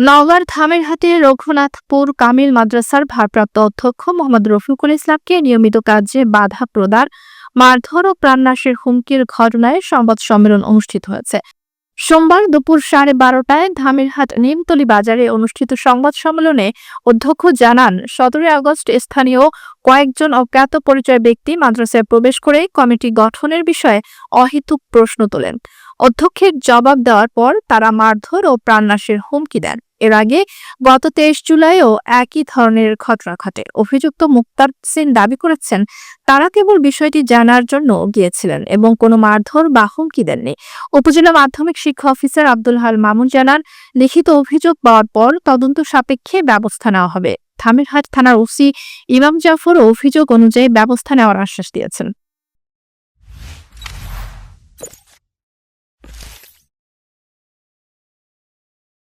নওগাঁর ধামেরহাটের রঘুনাথপুর কামিল মাদ্রাসার ভারপ্রাপ্ত অধ্যক্ষ মোহাম্মদ রফিকুল ইসলামকে নিয়মিত কাজে বাধা প্রদান, মারধর ও প্রাণনাশের হুমকির ঘটনায় সংবাদ সম্মেলন অনুষ্ঠিত হয়েছে। সোমবার দুপুর 12:30টায় ধামেরহাট নিমতলী বাজারে অনুষ্ঠিত সংবাদ সম্মেলনে অধ্যক্ষ জানান, 17 আগস্ট স্থানীয় কয়েকজন অজ্ঞাত পরিচয় ব্যক্তি মাদ্রাসায় প্রবেশ করে কমিটি গঠনের বিষয়ে অহেতুক প্রশ্ন তোলেন। অধ্যক্ষের জবাব দেওয়ার পর তারা মারধর ও প্রাণনাশের হুমকি দেন। এর আগে গত 23 জুলাইও একই ধরনের ঘটনা ঘটে। অভিযুক্ত মুক্তারসিন দাবি করেছেন, তারা কেবল বিষয়টি জানার জন্য গিয়েছিলেন এবং কোনো মারধর বা হুমকি দেননি। উপজেলা মাধ্যমিক শিক্ষা অফিসার আব্দুল হাল মামুন জানান, লিখিত অভিযোগ পাওয়ার পর তদন্ত সাপেক্ষে ব্যবস্থা নেওয়া হবে। ধামেরহাট থানার ওসি ইমাম জাফর অভিযোগ অনুযায়ী ব্যবস্থা নেওয়ার আশ্বাস দিয়েছেন।